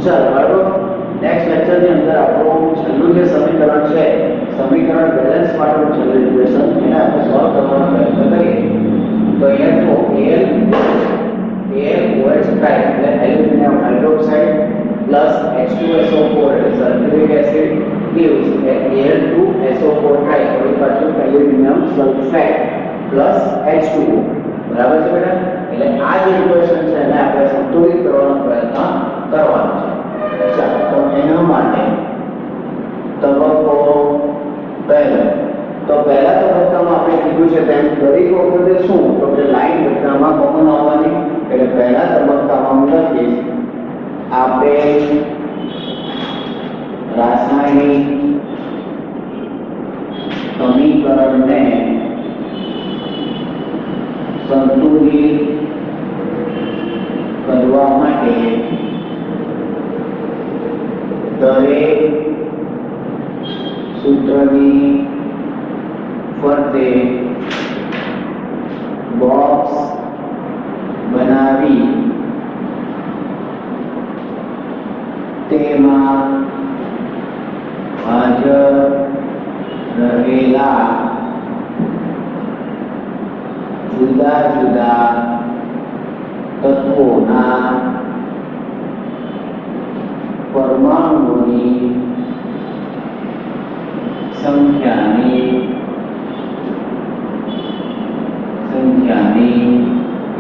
ચાલો બરાબર next lecture ની અંદર આપણું છેલ્લું જે સમીકરણ છે સમીકરણ બેલેન્સ માટેનું છેલ્લું ઇક્વેશન એને આપણે સોલ્વ કરવાનો પ્રયત્ન કરીએ તો અહીંયા તો AlOH એટલે એલ્યુમિનિયમ હાઇડ્રોક્સાઇડ પ્લસ H2SO4 એટલે સલ્ફ્યુરિક એસિડ gives Al2SO4 ફરી પાછું એલ્યુમિનિયમ સલ્ફેટ પ્લસ H2O બરાબર છે બેટા એટલે આ જે ઇક્વેશન છે એને આપણે સંતુલિત કરવાનો પ્રયત્ન કરવાનો છે ચાલો તો એના માટે તબક્કો પહેલો તો પહેલા તબક્કામાં આપણે કીધું છે તેમ દરેક વખતે શું તો કે લાઈન બધામાં કોમન આવવાની એટલે પહેલા તબક્કામાં હું લખીશ આપેલ રાસાયણિક સમીકરણને સંતુલિત કરવા માટે દરેક સૂત્રની ફરતે બોક્સ બનાવી તેમાં હાજર રહેલા જુદા જુદા તત્વોના પરમાણુઓની સંખ્યાની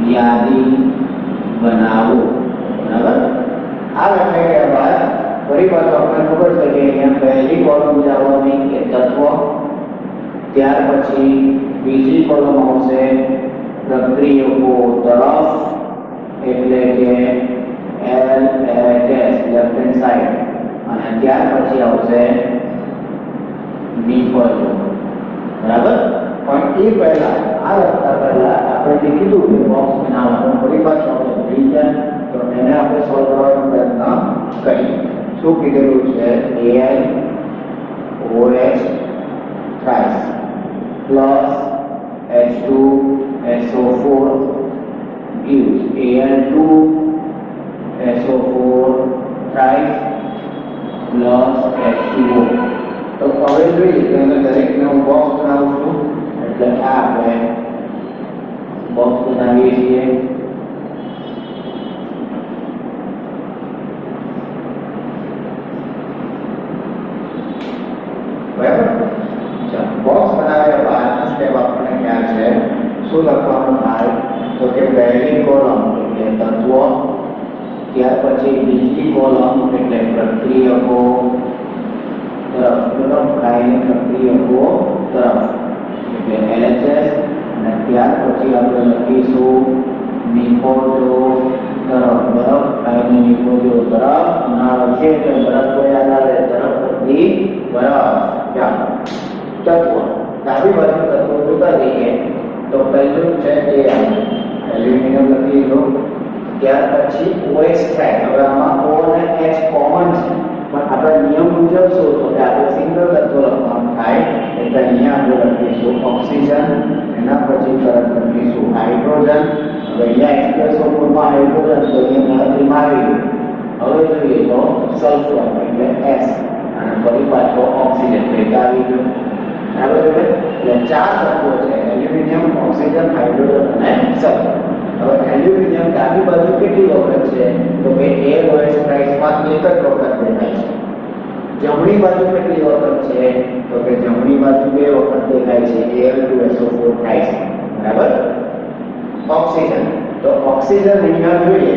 યાદી બનાવો બરાબર આ લખાઈ ગયા બાદ ફરી પાછું આપણને ખબર છે કે અહીંયા પહેલી કોલમ આવવાની કે તત્વ ત્યાર પછી બીજી કોલમ આવશે પ્રક્રિયકો તરફ એટલે કે LHS લેફ્ટ હેન્ડ સાઈડ અને ત્યાર પછી આવશે નિપજો બરાબર પણ એ પહેલા આ લખતા પહેલા આપણે જે કીધું કે બોક્સ બનાવવાનું ફરી પાછું આપણે ભૂલી જાય તો એને આપણે સોલ્વ કરવાનો પ્રયત્ન કરીએ શું કીધેલું છે AlOH thrice plus H2SO4 gives Al2SO4 thrice plus H2O તો હવે જોઈએ કે એને દરેકને હું બોક્સ બનાવું છું એટલે આ આપણે બોક્સ બનાવીએ છીએ બરાબર ચાલો બોક્સ બનાવ્યા બાદનો સ્ટેપ આપણને ખ્યાલ છે શું લખવાનું થાય તો કે પહેલી કોલમ એટલે તત્વ ત્યાર પછી બીજી કોલમ એટલે પ્રક્રિયકો તરફ કાયમી પ્રક્રિયકો તરફ એટલે LHS અને ત્યાર પછી આપણે લખીશું નિપજો તરફ બરફ કાયમી નિપજો તરફ ઉનાળો છે એટલે બરફ કોઈ યાદ આવે તરફ પછી બરફ ચાલો તત્વ ડાબી બાજુ તત્વો જોતા જઈએ તો પહેલું છે એ એલ્યુમિનિયમ લખી લીધું ત્યાર પછી OH થાય હવે આમાં O અને H કોમન છે પણ આપણે નિયમ મુજબ શું તો કે આપણે સિંગલ તત્વ લખવાનું થાય એટલે અહીંયા આપણે લખીશું ઓક્સિજન એના પછી તરત લખીશું હાઇડ્રોજન હવે અહીંયા H+O4 માં હાઇડ્રોજન તો અહીંયા ગણતરીમાં આવી હવે જોઈએ તો સલ્ફર એટલે S અને ફરી પાછો ઓક્સિજન ભેગા આવી ગયો બરાબર એટલે ચાર તત્વો છે એલ્યુમિનિયમ ઓક્સિજન હાઇડ્રોજન અને સલ્ફર હવે એલ્યુમિનિયમ ડાબી બાજુ કેટલી વખત છે તો કે AlOH થ્રાઇસમાં એક જ વખત દેખાય છે જમણી બાજુ કેટલી વખત છે તો કે જમણી બાજુ બે વખત દેખાય છે Al2SO4 થ્રાઇસ બરાબર ઓક્સિજન તો ઓક્સિજન અહીંયા જોઈએ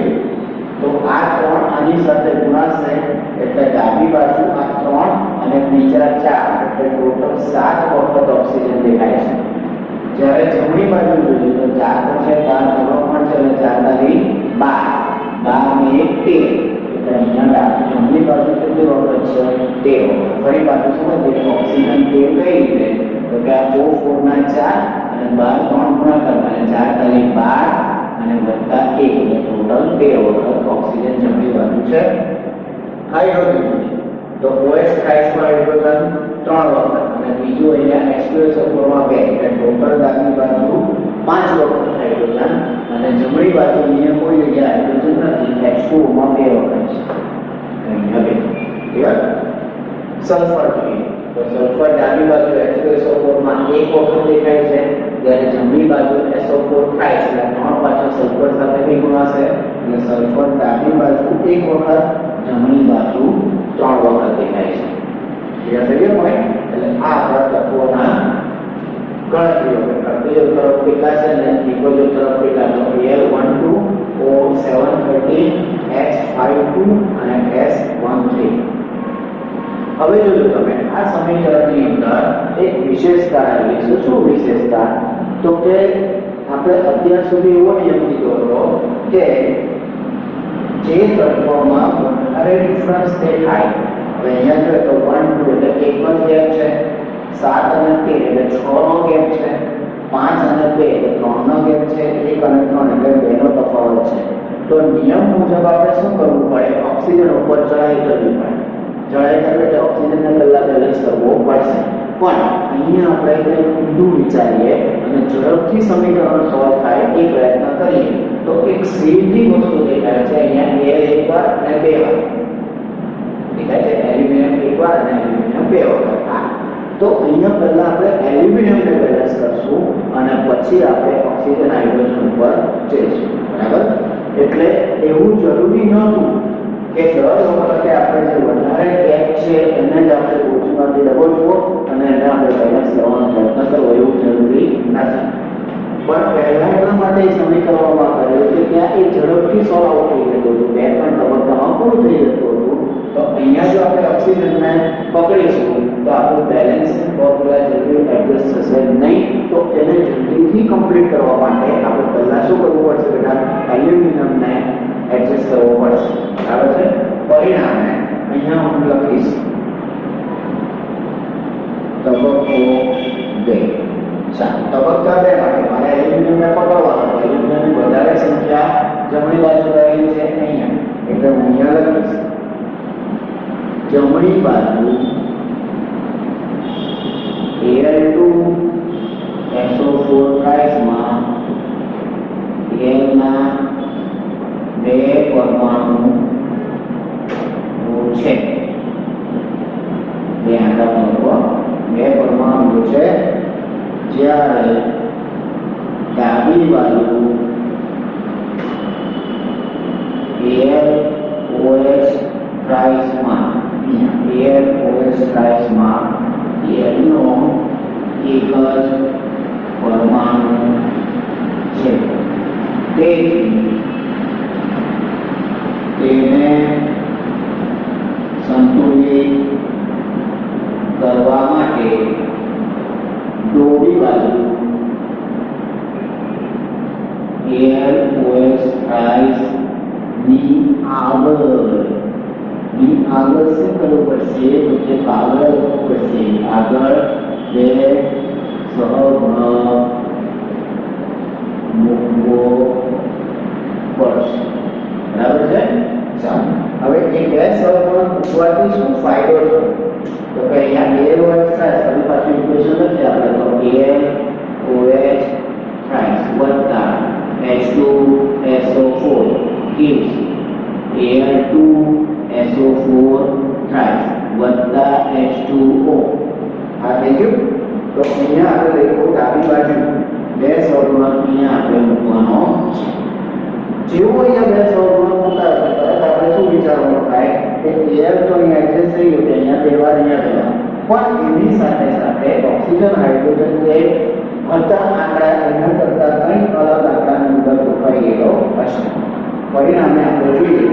તો આ ત્રણ આની સાથે ગુણાશે એટલે ડાબી બાજુ આ ત્રણ અને બીજા ચાર એટલે ટોટલ 7 વખત ઓક્સિજન દેખાય છે જ્યારે જમણી બાજુ જોઈએ તો 4 તો છે 4 પણ છે અને 4 તારી 12 ને 1 13 એટલે અહીંયા જમણી બાજુ કેટલી વખત છે 13 ફરી પાછું સમજીએ ઓક્સિજન 13 કઈ રીતે તો કે આ O4 ના 4 અને 12 3 ગુણાકાર અને 4 તારી 12 અને વત્તા 1 એટલે ટોટલ 13 વખત ઓક્સિજન જમણી બાજુ છે હાઇડ્રોજન તો OH થ્રાઇસમાં હાઇડ્રોજન 3 વખત અને બીજું અહીંયા H2SO4 માં 2 એટલે ટોટલ ડાબી બાજુ 5 વખત હાઇડ્રોજન અને જમણી બાજુ અહીંયા કોઈ જગ્યાએ હાઇડ્રોજન નથી H2O માં 2 વખત છે અહીંયા 2 ક્લિયર સલ્ફર જોઈએ તો સલ્ફર ડાબી બાજુ H2SO4 માં એક વખત દેખાય છે જ્યારે જમણી બાજુ SO4 થાય છે એટલે 3 પાછળ સલ્ફર સાથે બી ગુણાશે એટલે સલ્ફર ડાબી બાજુ એક વખત જમણી બાજુ 3 વખત દેખાય છે ક્લિયર થઈ ગયું પોઈન્ટ એટલે આ આપણા તત્વોના ગણતરીઓ કાર્બોજલ તરફ કેટલા છે અને નિકોજલ તરફ કેટલા તો Al12 O713 H52 અને S13 હવે જોજો તમે આ સમીકરણની અંદર એક વિશેષતા આવી છે શું વિશેષતા તો કે આપણે અત્યાર સુધી એવો નિયમ કીધો હતો કે જે તત્વમાં વધારે ડિફરન્સ દેખાય હવે અહીંયા જોઈએ તો 1 2 એટલે એક નો ગેપ છે 7 અને 13 એટલે 6 નો ગેપ છે 5 અને 2 એટલે 3 નો ગેપ છે 1 અને 3 એટલે 2 નો તફાવત છે તો નિયમ મુજબ આપણે શું કરવું પડે ઓક્સિજન ઉપર ચડાઈ કરવી પડે ચડાઈ કરે એટલે ઓક્સિજનને પહેલા બેલેન્સ કરવો પડશે પણ અહીંયા આપણે કંઈક ઊંધું વિચારીએ અને ઝડપથી સમીકરણ સોલ્વ થાય એ પ્રયત્ન કરીએ તો એક સીધી વસ્તુ દેખાય છે અહીંયા Al એકવાર અને 2 વાર દેખાય છે એલ્યુમિનિયમ એકવાર અને એલ્યુમિનિયમ 2 વખત તો અહીંયા પહેલા આપણે એલ્યુમિનિયમને બેલેન્સ કરશું અને પછી આપણે ઓક્સિજન હાઇડ્રોજન ઉપર જઈશું બરાબર એટલે એવું જરૂરી નહોતું કે દર વખતે આપણે જે વધારે ગેપ છે એને જ આપણે ગોઠવણથી દબોચવો અને એને આપણે બેલેન્સ કરવાનો પ્રયત્ન કરવો એવું જરૂરી નથી પણ પહેલા એટલા માટે સમીકરણોમાં કરેલું છે ત્યાં એ ઝડપથી સોલ્વ આઉટ થઈ જતું હતું 2 તબક્કામાં પૂરું થઈ જતું હતું તો અહીંયા જો આપણે ઓક્સિજનને પકડીશું તો આપણું બેલેન્સિંગ ફોર્મ્યુલા જલ્દી એડજસ્ટ થશે નહીં તો એને જલ્દીથી કમ્પ્લીટ કરવા માટે આપણે પહેલા શું કરવું પડશે બેટા એલ્યુમિનિયમને એડજસ્ટ કરવો પડશે બરાબર છે પરિણામે અહીંયા હું લખીશ તબક્કો 2 તબક્કા 2 માટે મારે એલ્યુમિનિયમને પકડવાનું એલ્યુમિનિયમની વધારે સંખ્યા જમણી બાજુ રહેલી છે અહીંયા એટલે હું અહીંયા લખીશ જમણી બાજુ Al2SO4 ટ્રાઇસમાં Al ના 2 પરમાણુ છે 2 પરમાણુ છે જ્યારે ડાબી બાજુ AlOH ટ્રાઇસમાં AlOH ટ્રાઇસમાં Al નો એક જ પરમાણુ છે તેથી તેને સંતુલિત કરવા માટે ડાબી બાજુ AlOH ટ્રાઇસ ની આગળ શું કરવું પડશે તો કે આગળ પડશે આગળ 2 સહગુણક મૂકવો પડશે બરાબર છે ચાલો હવે એ 2 સહગુણક મૂકવાથી શું ફાયદો છે તો કે અહીંયા AlOH ટ્રાઇસ ફરી પાછું ઇક્વેશન લખીએ આપણે તો AlOH ટ્રાઇસ વત્તા H2SO4 gives Al2SO4 ટ્રાઇસ વત્તા H2O આ થઈ ગયું તો અહીંયા આપણે લખો ડાબી બાજુ 2 સહગુણક અહીંયા આપણે મૂકવાનો છે જેવો અહીંયા 2 સહગુણક મૂકાય તરત આપણે શું વિચારવાનું થાય કે Al તો અહીંયા એડજસ્ટ થઈ ગયું અહીંયા 2 વાર અહીંયા ગયા પણ એની સાથે સાથે ઓક્સિજન હાઇડ્રોજન જે હતા આંકડા એના કરતાં કંઈક અલગ આંકડાની અંદર ગોઠવાઈ ગયેલો હશે પરિણામે આપણે જોઈએ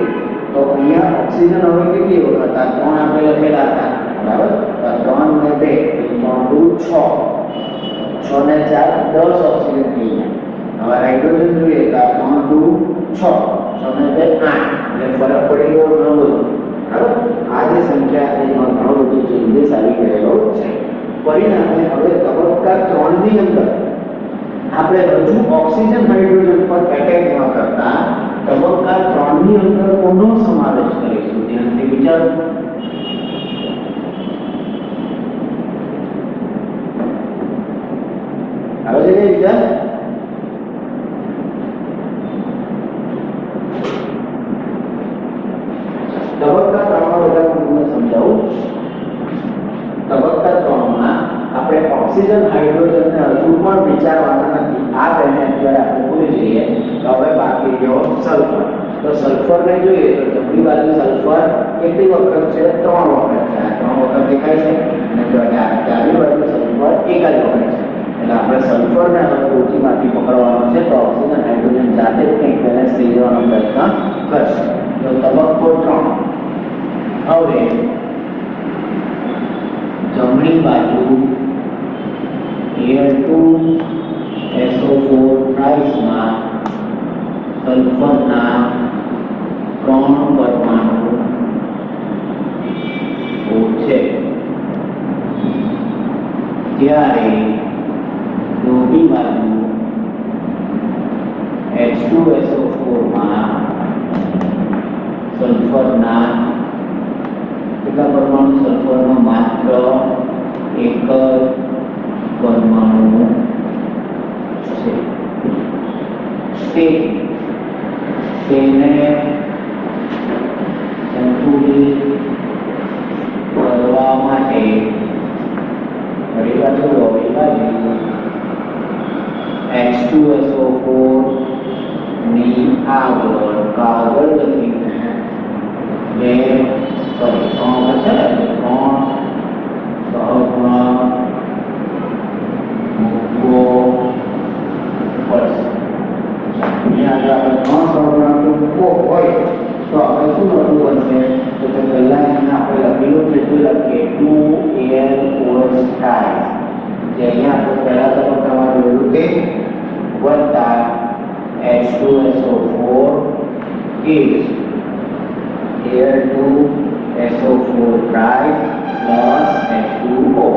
તો અહીંયા ઓક્સિજન હવે કેટલી વખત આ 3 આપણે લખેલા હતા બરાબર 3 ને 2 6 6 ને 4 10 ઓક્સિજન થઈ ગયા હવે હાઇડ્રોજન જોઈએ તો 3 2 6 6 ને 2 8 એટલે ફરક પડી ગયો ઘણો બધો બરાબર આ જે સંખ્યા એમાં ઘણો બધો ચેન્જીસ આવી ગયેલો છે પરિણામે હવે તબક્કા 3 ની અંદર આપણે હજુ ઓક્સિજન હાઇડ્રોજન પર એટેક ન કરતા તબક્કા 3 ની અંદર કોનો સમાવેશ કરીશું ધ્યાનથી વિચારો આવે છે કે વિચાર તબક્કા 3 તબક્કા 3 માં આપણે ઓક્સિજન હાઇડ્રોજનને હજુ પણ વિચારવાના નથી. આ બેને અત્યારે આપણે ભૂલી જઈએ. તો હવે બાકી રહ્યો સલ્ફર. તો સલ્ફરને જોઈએ તો જમણી બાજુ સલ્ફર કેટલી વખત છે? 3 વખત છે. આ 3 વખત દેખાય છે. અને જો ડાબી બાજુ સલ્ફર એક જ વખત છે. એટલે આપણે સલ્ફરને હવે ઓછીમાંથી પકડવાનો છે. તો ઓક્સિજન હાઇડ્રોજન જાતે જ કંઈક બેલેન્સ થઈ જવાનો પ્રયત્ન કરશે. તો તબક્કો 3. હવે જમણી બાજુ Al2SO4 માં સલ્ફરના 3 પરમાણુ છે. જ્યારે ડાબી બાજુ H2SO4 માં સલ્ફરના કેટલા પરમાણુ? સલ્ફરનો માત્ર એક જ પરમાણુ છે. તેને સંતુલિત કરવા માટે H2SO4 ની આગળ કાગળ લખીને બે ત્રણ છે ને ત્રણ સહગુણક મૂકવો પડશે. અહીંયા આગળ આપણે 3 સહગુણક મૂકવો હોય તો આપણે શું લખવું પડશે? તો કે પહેલા અહીંયા આપણે લખેલું છે તો લખીએ 2Al જે અહીંયા આપણે પહેલા તબક્કામાં જોયું તે વત્તા H2SO4 is Al2SO4 plus H2O.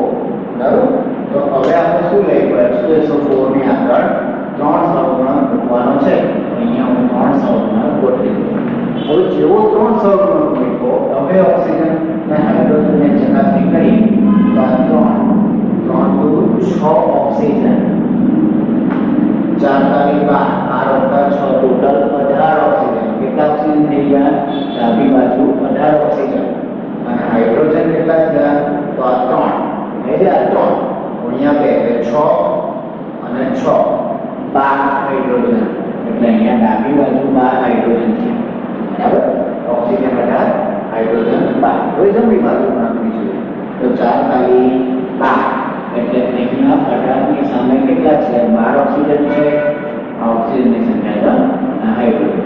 બરાબર? તો હવે આપણે શું લઈએ? H2SO4 ની આગળ 3 સહગુણક મૂકવાનો છે. અહીંયા હું 3 સહગુણક ગોઠવી દઉં. હવે જેવો 3 સહગુણક મૂકો હવે ઓક્સિજન અને હાઇડ્રોજનને ચકાસણી કરી તો આ 3 6 ઓક્સિજન 4 તારી 12 6 ટોટલ 18 ઓક્સિજન. કેટલા ઓક્સિજન થઈ ગયા? ડાબી બાજુ 18 ઓક્સિજન. અને હાઇડ્રોજન કેટલા થયા? તો આ 3 એટલે આ 3 ગુણ્યા 2 એટલે 6 અને 6 12 હાઇડ્રોજન. એટલે અહીંયા ડાબી બાજુ 12 હાઇડ્રોજન છે. બરાબર? Oxygen 18 hydrogen 12. હવે જમણી બાજુ ગણતરી જોઈએ તો 4 તારી 12 એટલે અહીંયા 18 ની સામે કેટલા છે? 12 ઓક્સિજન છે. આ ઓક્સિજનની સંખ્યા છે હાઇડ્રોજન.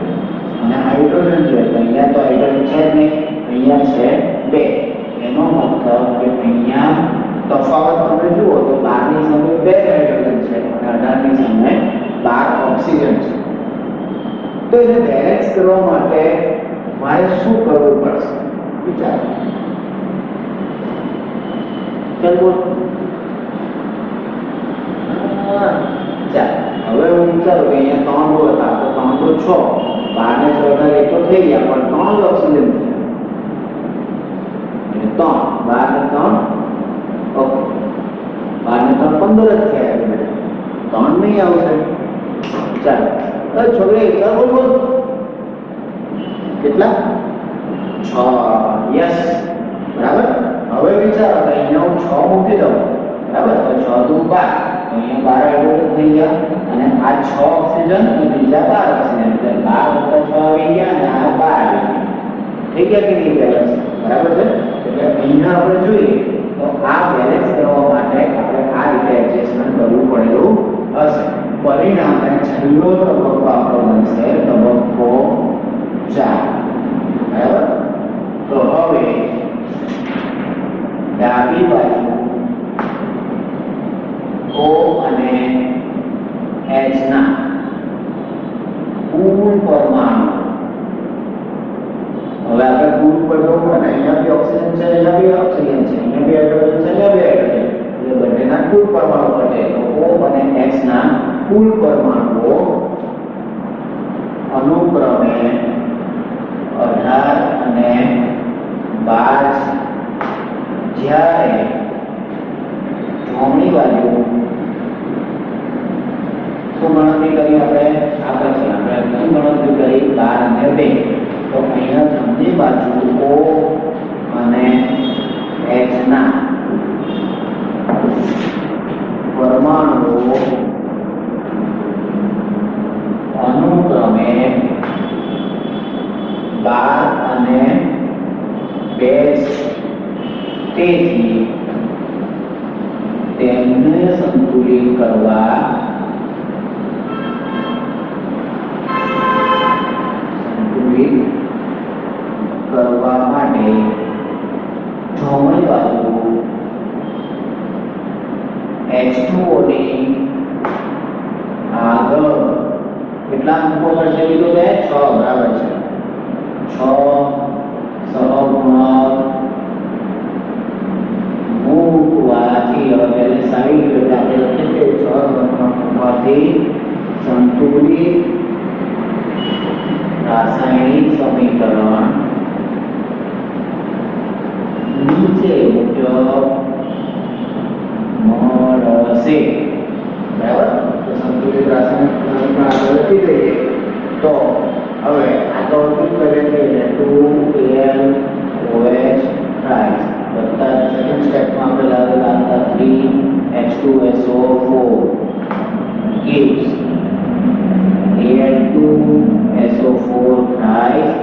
અને હાઇડ્રોજન છે તો અહીંયા તો હાઇડ્રોજન છે જ નહીં. અહીંયા છે 2. એનો મતલબ કે અહીંયા તફાવત તમે જુઓ તો 12 ની સામે 2 હાઇડ્રોજન છે અને 18 ની સામે 12 ઓક્સિજન છે. તો એને બેલેન્સ કરવા માટે મારે શું કરવું પડશે? વિચારો. ચાલો હવે હું વિચારું કે અહીંયા 3 હતા તો 3 તો 6 12 ને 6 એક તો થઈ ગયા પણ 3 જ ઓક્સિજન છે. 3 12 ને 3 ઓકે 12 ને 3 15 જ થયા. 3 નહીં આવશે. ચાલો છોકરી ચાલો બોલ કેટલા? 6. યસ બરાબર. હવે વિચારો કે અહીંયા હું 6 મૂકી દઉં. બરાબર? તો 6 દુ 12 અહીંયા 12 હાઇડ્રોજન થઈ ગયા અને આ 6 ઓક્સિજન અને બીજા 12 ઓક્સિજન એટલે 12 + 6 આવી ગયા અને આ 12 આવી ગયા. થઈ ગયા કે નહીં બેલેન્સ? બરાબર છે. એટલે અહીંયા આપણે જોઈએ તો આ બેલેન્સ કરવા માટે આપણે આ રીતે એડજસ્ટમેન્ટ કરવું પડેલું હશે. પરિણામે છેલ્લો તબક્કો આપણો બનશે તબક્કો 4. બરાબર? તો હવે ડાબી બાજુ O અને H ના કુલ પરમાણુ. હવે આપણે કુલ પરમાણુ અને અહીંયા બી ઓક્સિજન છે, અહીંયા બી ઓક્સિજન છે, અહીંયા બી હાઇડ્રોજન છે, અહીંયા બી હાઇડ્રોજન. એટલે બંનેના કુલ પરમાણુ બચે તો O અને H ના કુલ પરમાણુઓ અનુક્રમે 18 અને 12 જ્યારે જમણી બાજુ શું ગણતરી કરી આપણે? આગળથી આપણે શું ગણતરી કરી? 12 અને 2. તો અહીંયા જમણી બાજુ O અને H ના અનુક્રમે 12 અને 2 તેથી તેમને સંતુલિત કરવા માટે જમણી બાજુ H2O ની આગળ કેટલા અંકો પડશે કીધું છે 6 બરાબર છે 6 સહગુણક મૂકવાથી હવે પહેલે સારી રીતે આપણે લખીએ કે 6 સહગુણકમાંથી સંતુલિત રાસાયણિક સમીકરણ નીચે મુજબ મળશે બરાબર તો સંતુલિત રાસાયણિક સમીકરણ આપણે લખી દઈએ તો હવે આગળ શું કરીએ કે 2AlOH થાય વત્તા સેકન્ડ સ્ટેપમાં આપણે લાવેલા હતા 3H2SO4 gives Al2SO4 thrice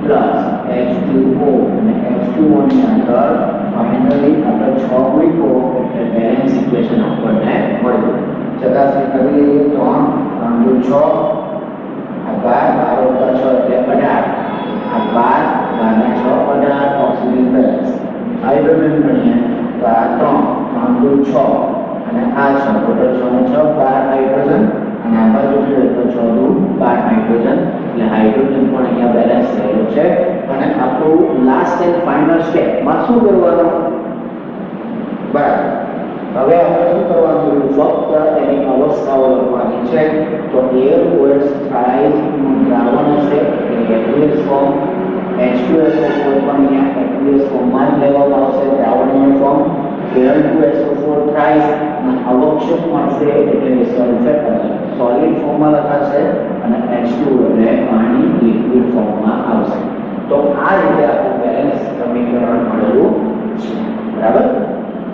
plus H2O અને H2O ની આગળ ફાઇનલી આપણે 6 મૂકો એટલે બેલેન્સ ઇક્વેશન આપણને મળ્યું ચકાસણી કરી લઈએ 3 × 6 આ 12 12 + 6 એટલે 18 આ 12 12 6 18 ઓક્સિજન બેલેન્સ હાઇડ્રોજન ગણીએ તો આ 3 × 6 અને આ 6 ટોટલ 6 12 હાઇડ્રોજન અને આ બાજુ જોઈએ તો 6 × 12 હાઇડ્રોજન એટલે હાઇડ્રોજન પણ અહીંયા બેલેન્સ થયેલો છે અને આપણું લાસ્ટ એન્ડ ફાઇનલ સ્ટેપ માં શું કરવાનું બરાબર હવે આપણે શું કરવાનું છે ફક્ત એની અવસ્થાઓ લખવાની છે તો AlOH થ્રાઇસ નું દ્રાવણ હશે એટલે aqueous ફોર્મ H2SO4 પણ અહીંયા aqueous ફોર્મમાં જ લેવામાં આવશે દ્રાવણીય ફોર્મ Al2SO4 થ્રાઇસ ના અવક્ષેપ મળશે એટલે સલ્ફેટ હશે સોલિડ ફોર્મમાં લખાશે અને H2 એટલે પાણી લિક્વિડ ફોર્મમાં આવશે તો આ રીતે આપણું બેલેન્સ સમીકરણ મળેલું છે બરાબર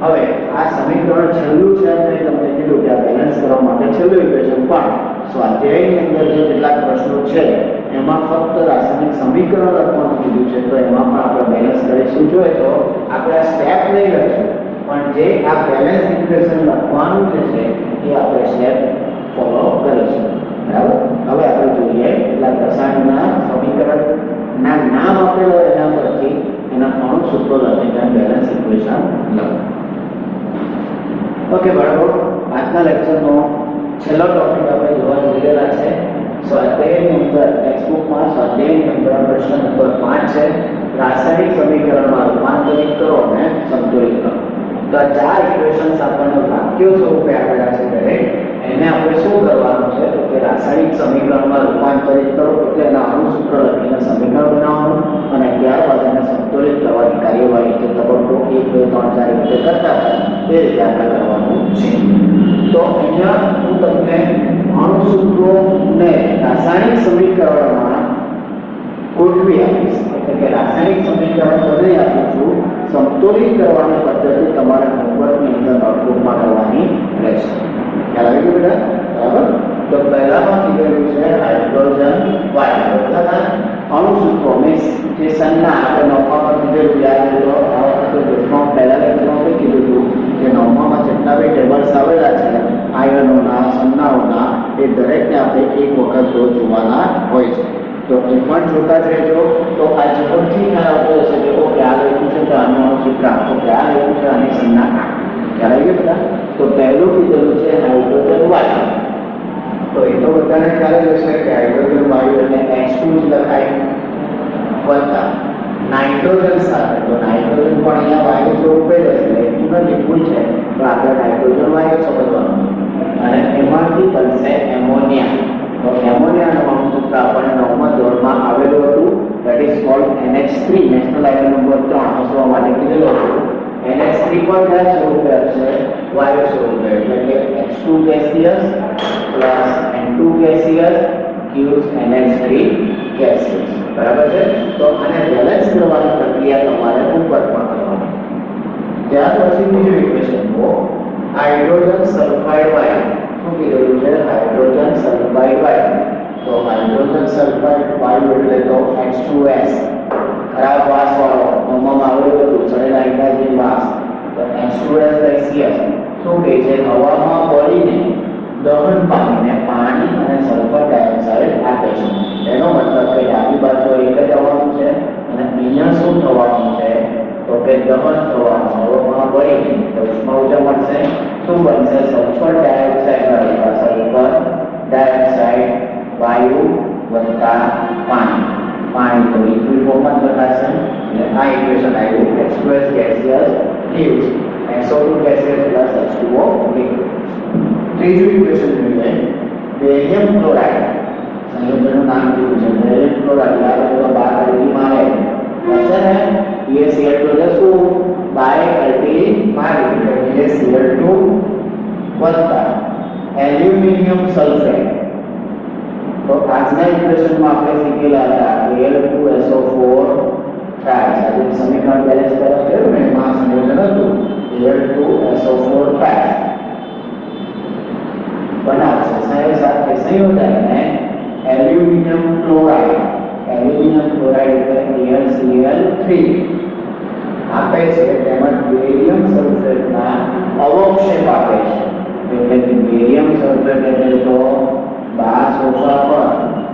હવે આ સમીકરણ છેલ્લું છે અને તમને કીધું કે આ બેલેન્સ કરવા માટે છેલ્લું ઇક્વેશન પણ સ્વાધ્યાયની અંદર જે કેટલાક પ્રશ્નો છે એમાં ફક્ત રાસાયણિક સમીકરણ લખવાનું કીધું છે તો એમાં પણ આપણે બેલેન્સ કરીશું જોઈએ તો આપણે આ સ્ટેપ નહીં લખીશું પણ જે આ બેલેન્સ ઇક્વેશન લખવાનું જે છે એ આપણે સ્ટેપ ફોલો કરીશું બરાબર હવે આપણે જોઈએ કેટલાક રસાયણના સમીકરણના નામ આપેલો એના પરથી એના અણુ સૂત્રો લખીને બેલેન્સ ઇક્વેશન લખો ઓકે બરાબર આજના લેક્ચરનો છેલ્લો ટોપિક આપણે જોવા જઈ રહ્યા છે સ્વાધ્યાયની અંદર ટેક્સ્ટબુકમાં સ્વાધ્યાયની અંદર પ્રશ્ન નંબર 5 છે રાસાયણિક સમીકરણમાં રૂપાંતરિત કરો અને સંતુલિત કરો તો આ 4 ઇક્વેશન્સ આપણને વાક્યો સ્વરૂપે આપેલા છે દરેક એને આપણે શું કરવાનું છે તો કે રાસાયણિક સમીકરણમાં રૂપાંતરિત કરો એટલે એના અણુ સૂત્ર લખીને સમીકરણ બનાવવાનું અને ત્યારબાદ એને સંતુલિત કરવાની કાર્યવાહી જે તબક્કો 1 2 3 4 રીતે કરતા હતા તે રીતે આપણે કરવાનું છે તો અહીંયા હું તમને અણુ સૂત્રોને રાસાયણિક સમીકરણમાં ગોઠવી આપીશ એટલે કે રાસાયણિક સમીકરણ બદલી આપું છું સંતુલિત કરવાની પદ્ધતિ તમારે હોમવર્કની અંદર નોટબુકમાં કરવાની રહેશે ખ્યાલ આવી ગયો બેટા બરાબર તો પહેલામાં કીધેલું છે હાઇડ્રોજન વાયુ બરાબર અણુ સૂત્રો મીન્સ જે સંજ્ઞા આપણે નવમામાં કીધેલું યાદ તો આ વખતે દસમા પહેલા લેક્ચરમાં કીધું હતું કે નવમામાં જેટલા બી ટેબલ્સ આવેલા છે આયનોના સંજ્ઞાઓના એ દરેકને આપણે એક વખત રોજ જોવાના હોય છે તો એ પણ જોતા જ રહેજો તો આ ઝડપથી ખ્યાલ આવતો હશે કે ઓકે આ લખ્યું છે તો આનું સૂત્ર ઓકે આ લખ્યું છે આની સંજ્ઞા ખ્યાલ આવી ગયો બધા તો પહેલું કીધેલું છે હાઇડ્રોજન વાયુ તો એ તો બધાને ખ્યાલ જ હશે કે હાઇડ્રોજન વાયુ એટલે H2 જ લખાય વત્તા નાઇટ્રોજન સાથે તો નાઇટ્રોજન પણ અહીંયા વાયુ સ્વરૂપે જ હશે એટલું લિક્વિડ છે તો આપણે નાઇટ્રોજન વાયુ સમજવાનું અને એમાંથી બનશે એમોનિયા તો એમોનિયાનું અણુ સૂત્ર આપણને 9મા ધોરણમાં આવેલું હતું that is called NH3 national આયન નંબર 3 હસવા માટે કીધેલું હતું NH3 પણ કયા સ્વરૂપે હશે વાયુ સ્વરૂપે એટલે કે H2 gaseous plus N2 gaseous gives NH3 gaseous બરાબર છે તો આને બેલેન્સ કરવાની પ્રક્રિયા તમારે હોમવર્કમાં કરવાની ત્યાર પછી બીજું ઇક્વેશન લો હાઇડ્રોજન સલ્ફાઇડ વાયુ શું કીધેલું છે? હાઇડ્રોજન સલ્ફાઇડ વાયુ. તો હાઇડ્રોજન સલ્ફાઇડ વાયુ એટલે તો H2S, ખરાબ વાસવાળો, નોંધવામાં આવેલું હતું સડેલા ઈંડાની વાસ. તો H2S ગેસિયસ શું કહે છે? હવામાં ભળીને દહન પામીને પાણી અને સલ્ફર ડાયોક્સાઇડ આપે છે. એનો મતલબ કે ડાબી બાજુ એક જ આવવાનું છે અને અહીંયા શું થવાનું છે? તો કે દહન થવાનું, હવામાં ભળીને તો ઉષ્મા ઊર્જા મળશે. શું બનશે? સલ્ફર ડાયોક્સાઇડ વાયુ વત્તા પાણી. પાણી તો લિક્વિડ ફોર્મમાં જ બતાશે. એટલે આ ઇક્વેશન આવ્યું H2S gaseous gives SO2 gaseous plus H2O liquid. ત્રીજું ઇક્વેશન જોઈએ બેરિયમ ક્લોરાઇડ. સંયોજનનું નામ કીધું છે બેરિયમ ક્લોરાઇડ. યાદ તો બાર અલ્ટીમાં આવે છે ને BaCl2 એટલે શું? બાય અલ્ટી મારી એટલે BaCl2 વત્તા એલ્યુમિનિયમ સલ્ફેટ. તો આજના ઇક્વેશનમાં આપણે શીખેલા હતા Al2SO4 થાય. આજે સમીકરણ બેલેન્સ કરવા ગયું ને એમાં સંયોજન હતું Al2SO4 થાય બનાવશે. સાથે સંયોજનને એલ્યુમિનિયમ ક્લોરાઇડ એટલે AlCl3 આપે છે. તેમજ બેરિયમ સલ્ફેટના અવક્ષેપ આપે છે. એટલે કે બેરિયમ સલ્ફેટ એટલે તો 12 સોફા પર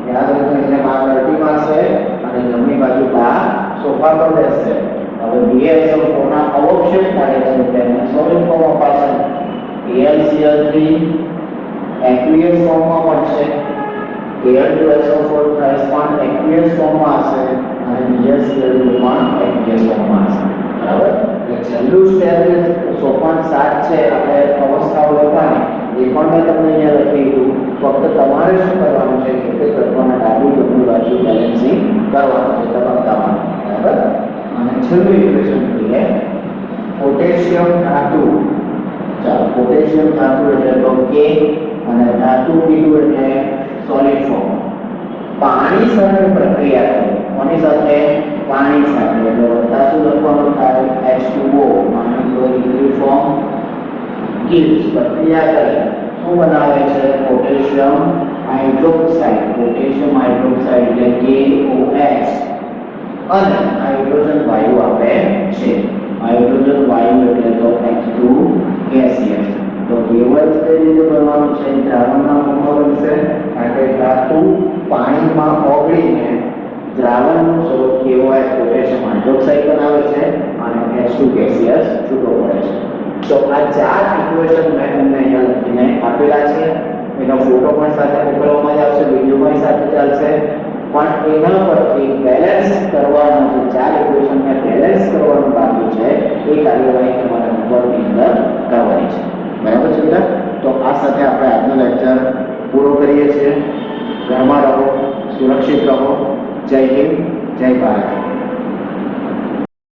યાદ રાખો અહીંયા બાર અલ્ટીમાં છે અને જમણી બાજુ 12 સોફા પર બેસશે. હવે BaSO4 ના અવક્ષેપ થાય છે તેને સોલિડ ફોર્મ અપાશે. AlCl3 એક્વિયસ ફોર્મમાં મળશે. Al2SO4 પણ એક્વિયસ ફોર્મમાં હશે અને BaCl2 પણ એક્વિયસ ફોર્મમાં હશે. બરાબર? એટલે છેલ્લું સ્ટેપ સોપાન 7 છે આપણે અવસ્થાઓ લખવાની એ પણ મેં તમને અહીંયા લખી દીધું. ફક્ત તમારે શું કરવાનું છે કે તત્વના ડાબી જમણી બાજુ બેલેન્સિંગ કરવાનું છે તબક્કામાં. બરાબર? અને છેલ્લું ઇક્વેશન જોઈએ પોટેશિયમ ધાતુ. ચાલો પોટેશિયમ ધાતુ એટલે તો K અને ધાતુ કીધું એટલે સોલિડ ફોર્મ. પાણી સાથે પ્રક્રિયા કરે. કોની સાથે? પાણી સાથે. એટલે વત્તા શું લખવાનું થાય? H2O પાણી તો લિક્વિડ ફોર્મ gives પ્રક્રિયા કરે શું બનાવે છે? Potassium hydroxide. પોટેશિયમ હાઇડ્રોક્સાઇડ એટલે KOH અને હાઇડ્રોજન વાયુ આપે છે. હાઇડ્રોજન વાયુ એટલે તો H2 gaseous. તો કેવળ કઈ રીતે બનવાનું છે? દ્રાવણના ફોર્મમાં બનશે. કારણ કે ધાતુ પાણીમાં ઓગળીને દ્રાવણનું સ્વરૂપ KOH પોટેશિયમ હાઇડ્રોક્સાઇડ બનાવે છે અને H2 gaseous છૂટો પડે છે. તો આ 4 ઇક્વેશન મેં તમને અહીંયા લખીને આપેલા છે. એનો ફોટો પણ સાથે મોકલવામાં જ આવશે, વિડીયોમાં સાથે ચાલશે. પણ એના પરથી બેલેન્સ કરવાનું જે 4 ઇક્વેશનને બેલેન્સ કરવાનું બાકી છે એ કાર્યવાહી તમારા નંબરની અંદર કરવાની છે. બરાબર છે બેટા? તો આ સાથે આપણે આજનો લેક્ચર પૂરો કરીએ છીએ. ઘરમાં રહો, સુરક્ષિત રહો. જય હિન્દ, જય ભારત.